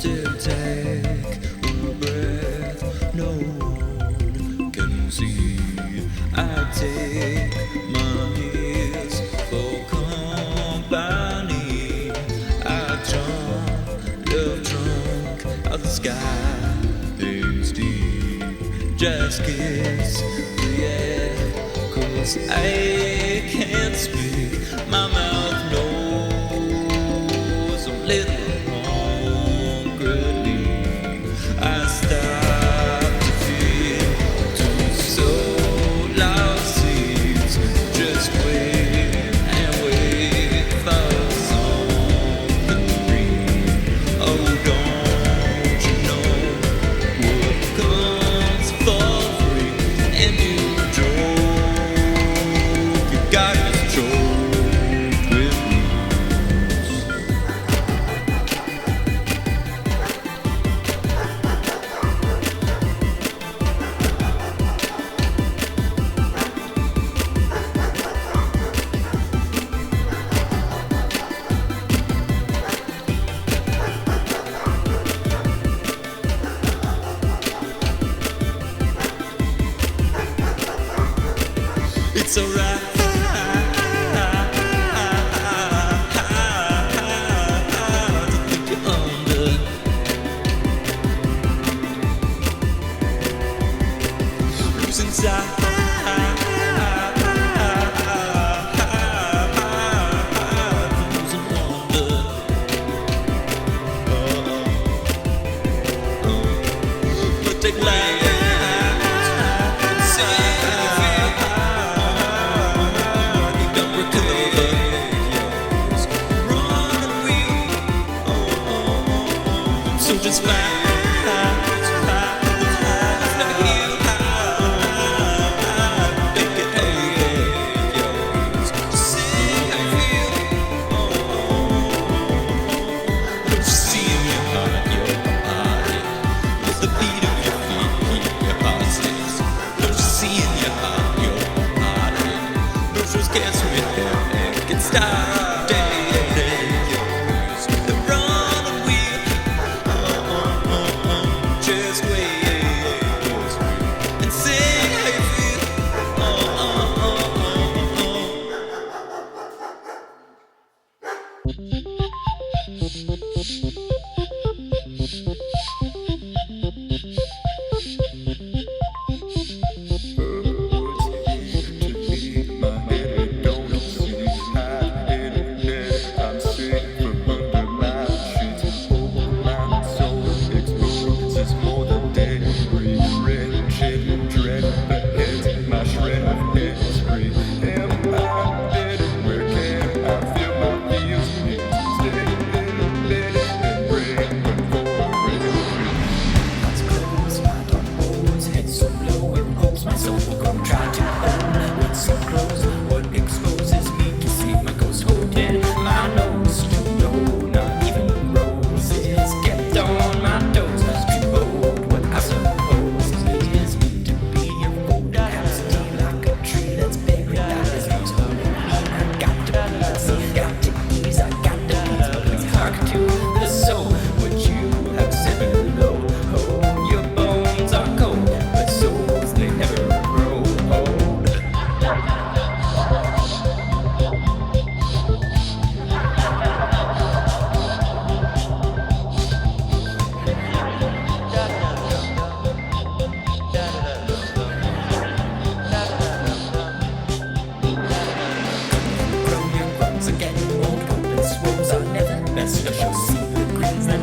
still take a breath no one can see. I take my ears for company. I love drunk out the sky things deep. Just kiss the air, 'cause I can't speak. My mouth knows a little hungrily. I start to feel two soul lost seeds. Just wait and wait for something green. Oh, don't you know what comes for free? And you drove, you got this drove with me. It's alright. To think you're under. Losing sight. Losing wonder. But take life. So just fly.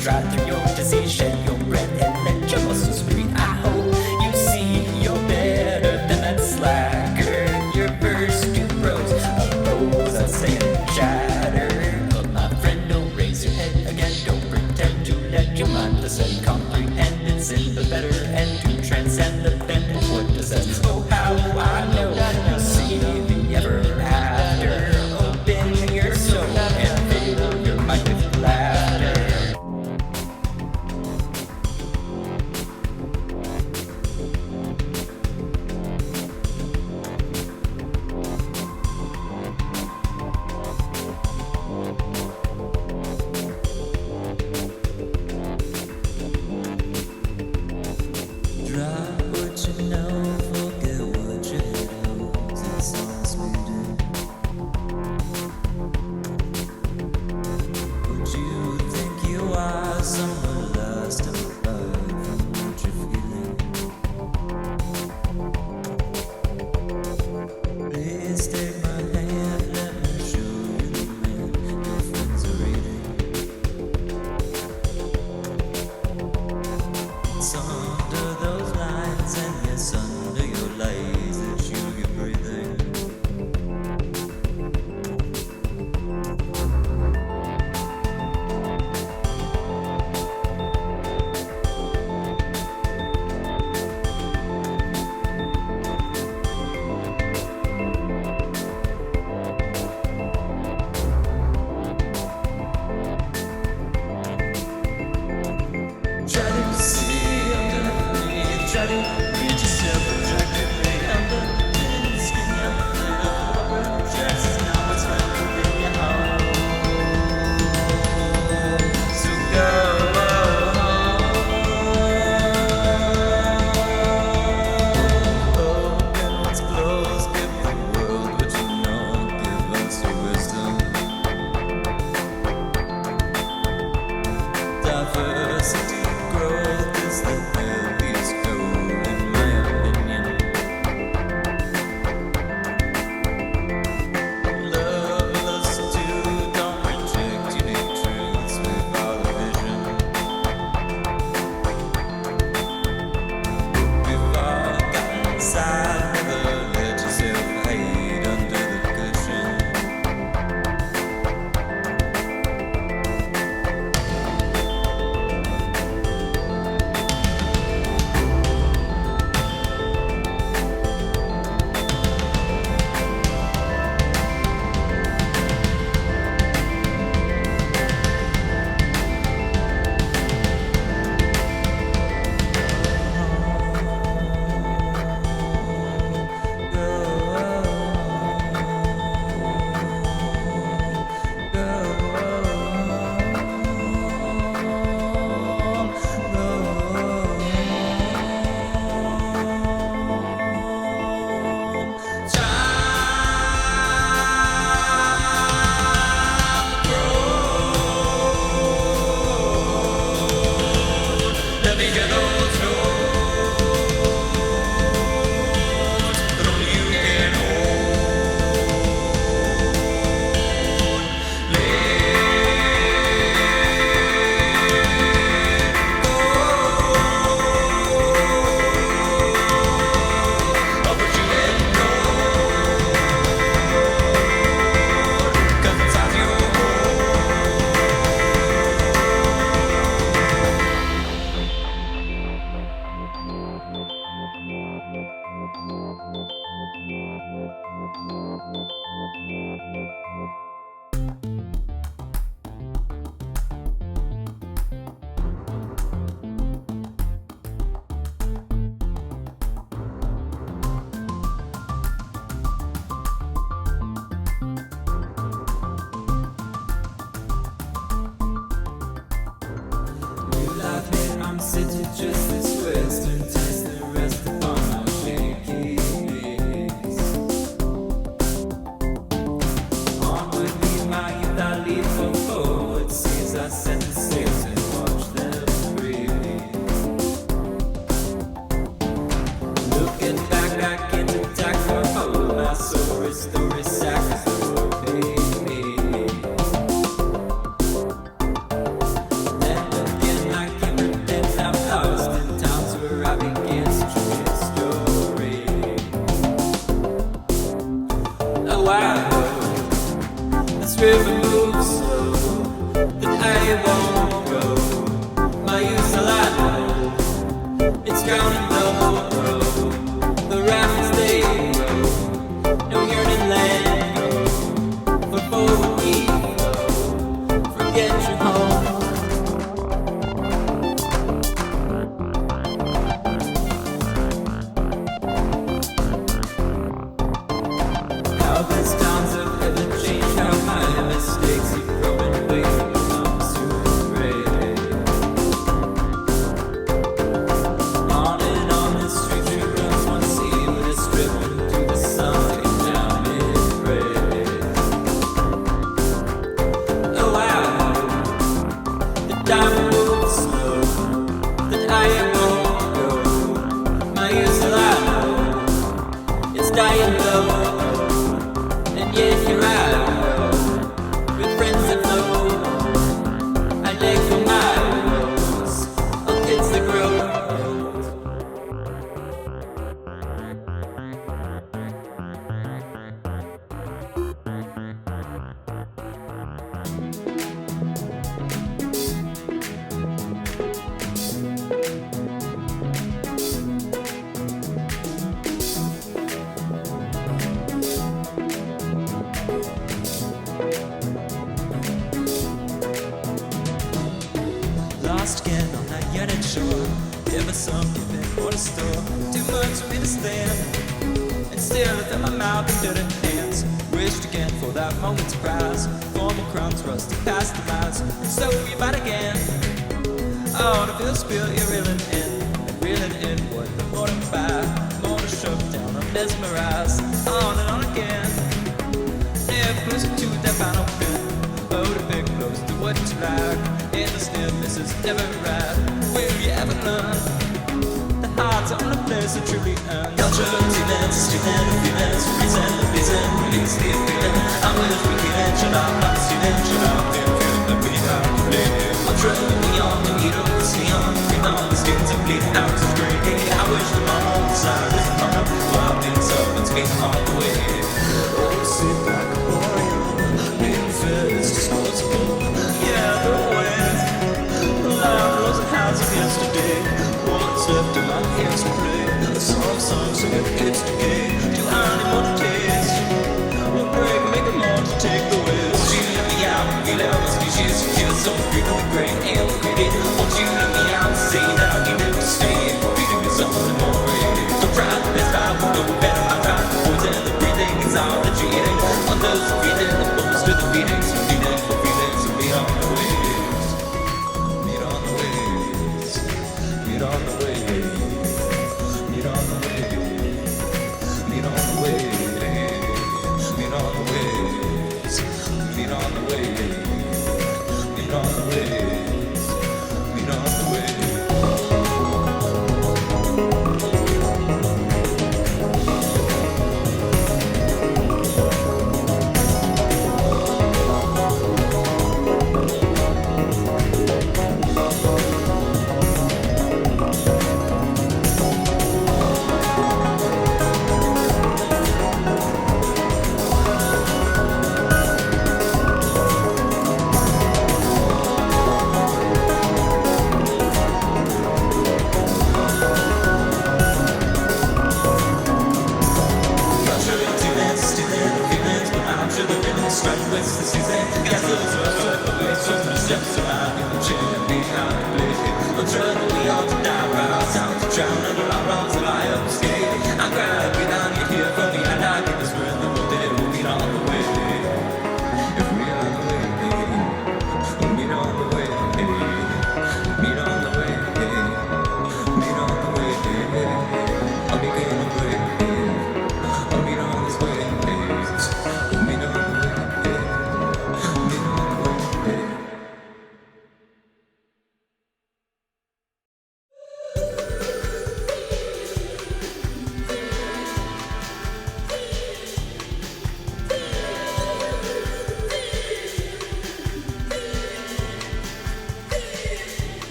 Drive through your disease, shed your breath, and let your muscles breathe. I hope you see you're better than that slacker. Your first two rows of rows are saying shatter. But my friend, don't raise your head again. Don't pretend to let your mind listen. Comprehend it's in the better and to transcend the bend. What does that? Oh, how I know you see the ever after. Open your soul and fill your mind with laughter. I began stand on that yearning shore. Ever some giving for the store. Too much for me to stand. And still I fill my mouth with dirty hands. Wished again for that moment's prize. Formal crumbs rusted past the miles. And so we fight again. Oh, to feel spill, you're reeling in. And reeling in what the mortified. More to shove down, I'm mesmerized. On and on again. Never closer to that final pin. Oh, the big close to what you like. And the stillness is never right. Will you ever learn? The heart's on the place that truly earn. Culture, feelings, stealing the feelings. Reason, the reason, release the feeling. I wish we could shut up, I'm stealing, shut up, feel that we have to live. I'm true, we on the needle, see on, breathe on the skins and bleed out to gray. I wish tomorrow the sun is tomorrow. While being so, it's been on the way. Oh, sit back, boy, being fed is disposable. Yeah, the wind, the loud rose and house of yesterday. What's left in my hands to play? The songs, so it gets to gay. Do I need more to taste? We'll break, make them all to take the ways. Won't you let me out, feel out the species. Feel so free, really great, and created. Won't you let me out, say that I'll give it to stay. Feeling is all the more rated. Don't try the best, I will know better. I try to poison the breathing, it's all that you're eating. On those feeling, the bones to the beatings. Feeling for feelings, so meet on the waves. Meet on the waves. Meet on the waves. Meet on the waves. Meet on the waves. Meet on the waves. Meet on the waves. Meet on the waves. Meet on the waves.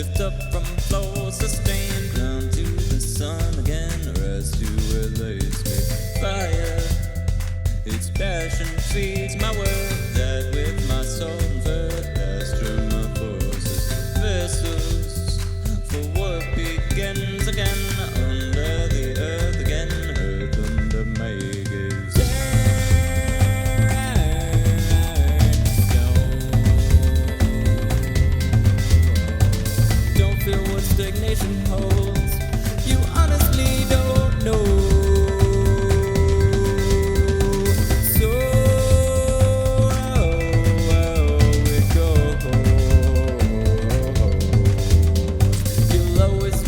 lift up from flow, sustained down to the sun again, rise to where lays me fire. Its passion feeds my world, that with my soul convert, astral my forces, vessels for work begins again, under the earth again, earth under my gaze. Don't feel what stagnation holds, you honestly don't know.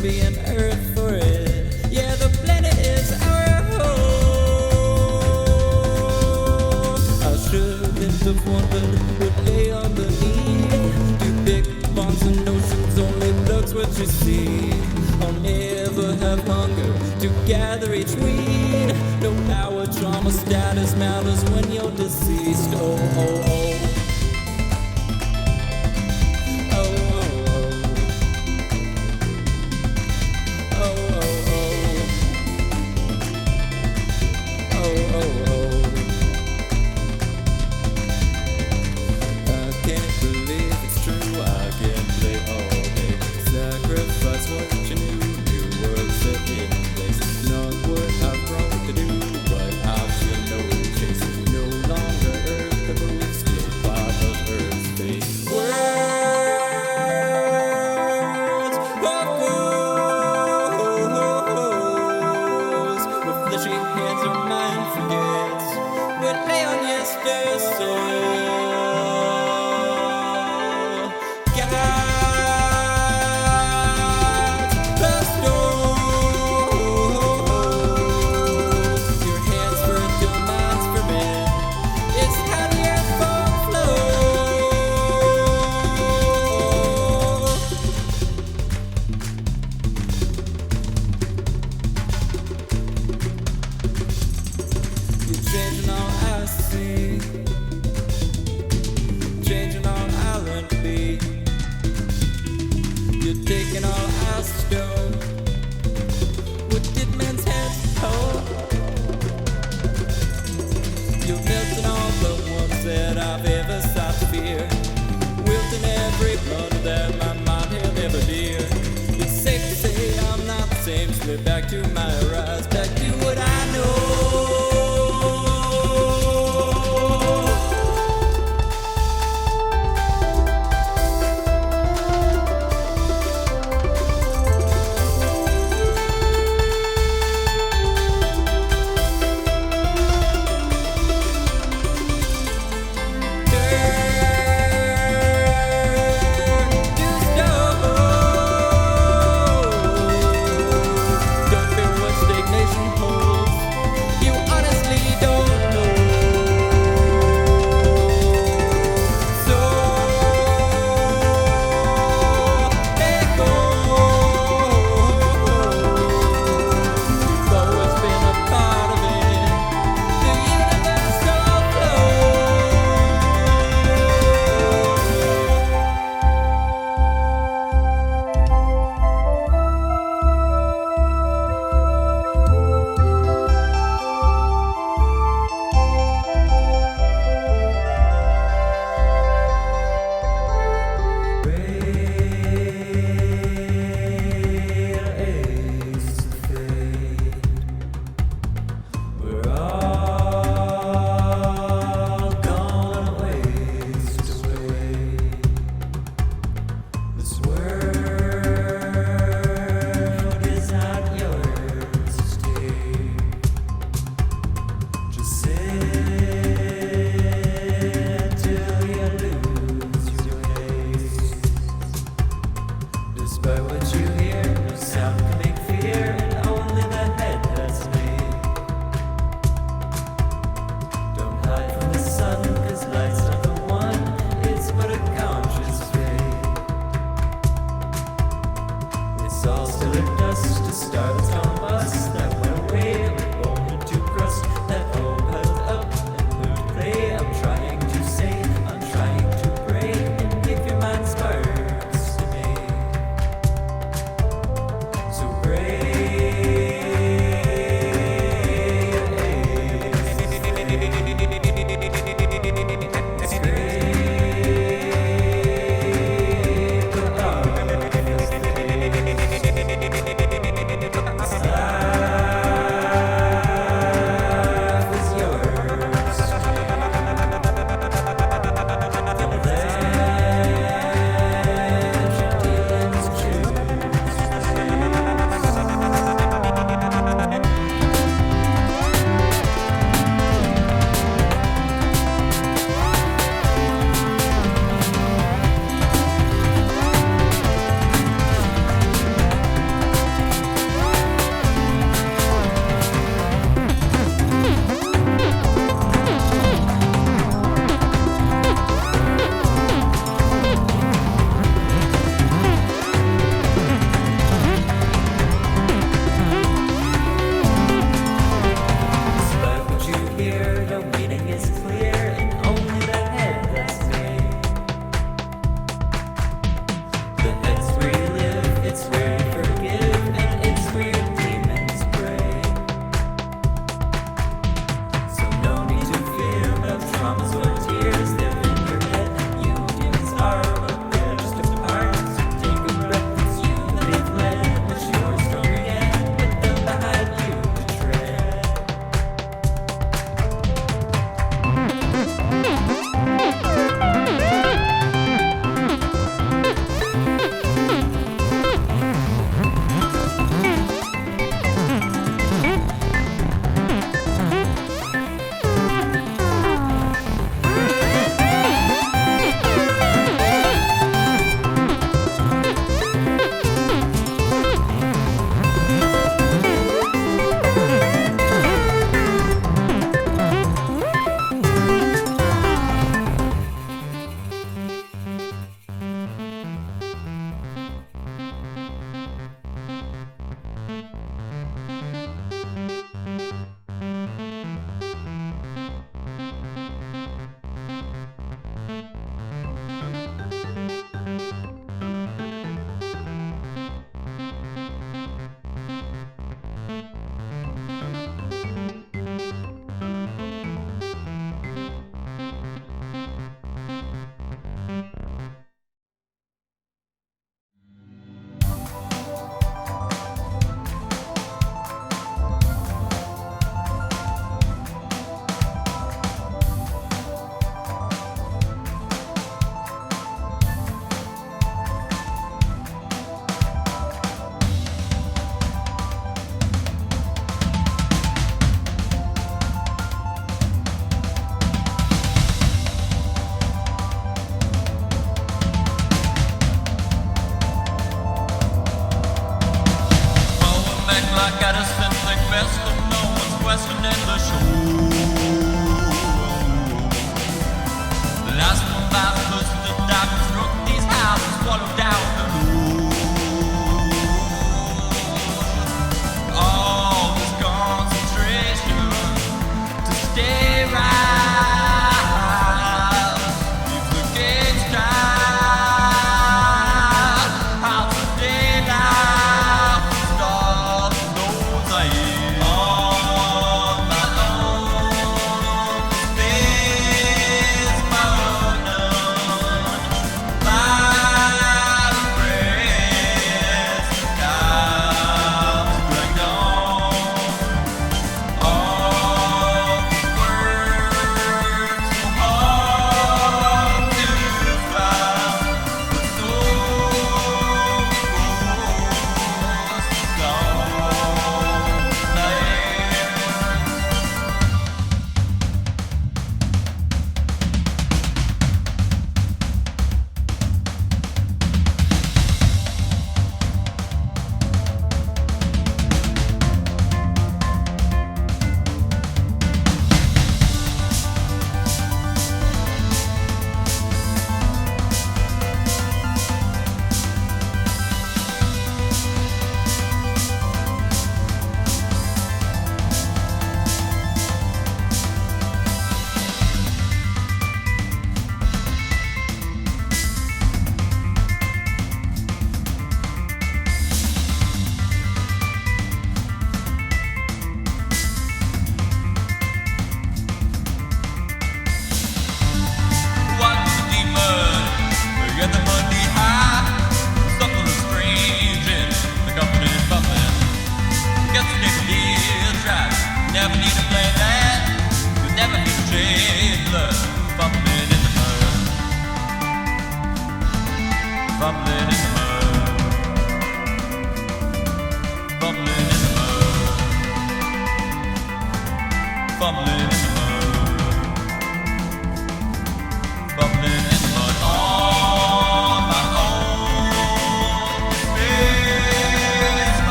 Be an earth for it. Yeah, the planet is our home. I should have wondered what lay underneath. Too big bonds and notions, only looks what you see. I'll never have hunger to gather each weed. No power, trauma, status matters when you're deceased. Oh, oh, oh. Changing all I see, changing all I learn to be. You're taking all I stole. What did man's hands hold? You're melting all the ones that I've ever sought to fear, wilting every blunder that my mind held ever dear. It's safe to say I'm not the same. Slip back to my rise, back to what I know. Don't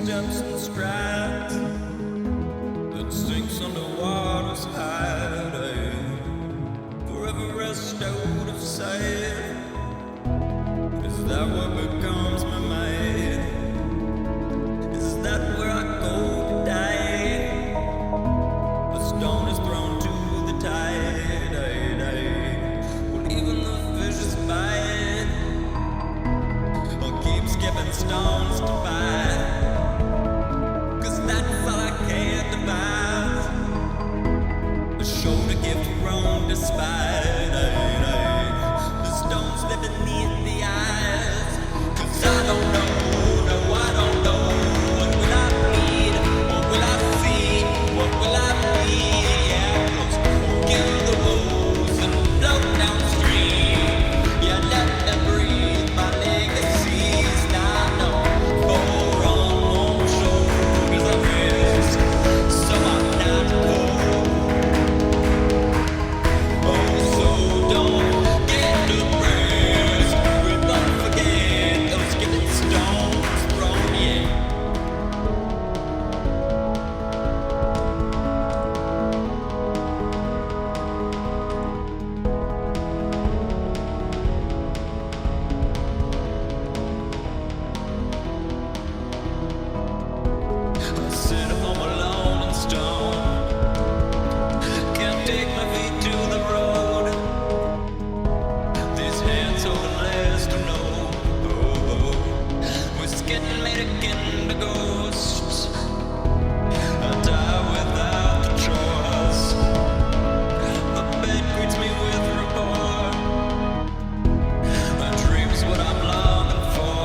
steps and strides that sinks under water's hiding, forever rest out of sight. Is that what becomes my mind? Is that where I go to die? A stone is thrown to the tide. Well, even the fishes bite. I'll keep skipping stones to fight, 'cause that's all I can devise. A shoulder gift grown despite. The stones live beneath the eyes. 'Cause I don't know, no, I don't know. What will I need? What will I see? What will I be? Yeah, give the woes and float downstream. Yeah, let them breathe my legacies. Now I know for on more shoulders I rest, so I'm not cold. Oh, so don't get depressed. We won't forget those skipping stones thrown, yeah. I sit home alone and stone. Can't take my feet to the road. These hands holding less to know. Oh, we're getting made again to ghosts. I die without the choice. My bed greets me with rapport. My dream's what I'm longing for.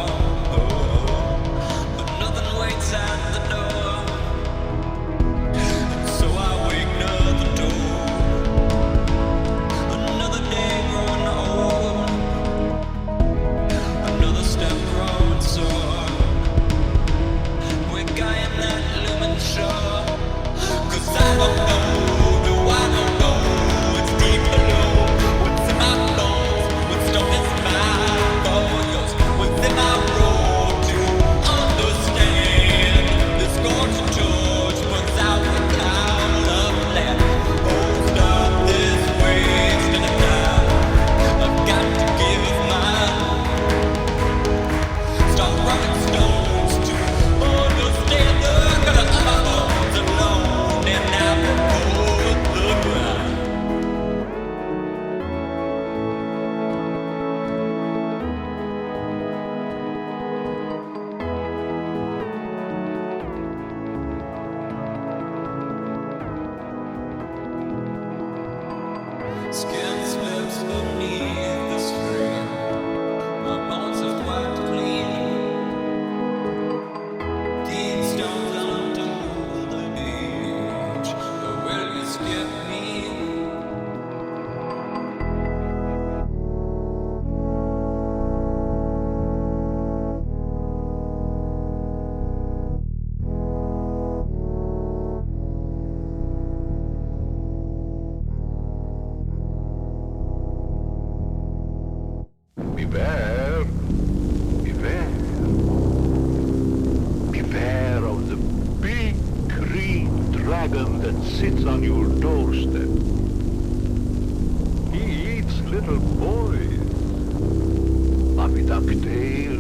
Oh, but nothing waits at the door. So I wake another door. Another day growing old. Another step growing sore. We're guying that lumen shore. 'Cause I don't know, no, I don't know. It's deep below. What's in my bones? What stone is my boils? What's in my road to understand? This scorching torch puts out the cloud of land. Oh, stop this wasting of time. I've got to give mine. Start rolling stones to understand the color of my bones alone, and I'm on the ground. Skin slips beneath the screen. My bones have wiped clean. Deep stones under the beach. But will you skip me? Beware, beware, beware of the big green dragon that sits on your doorstep. He eats little boys. Puppy ducktail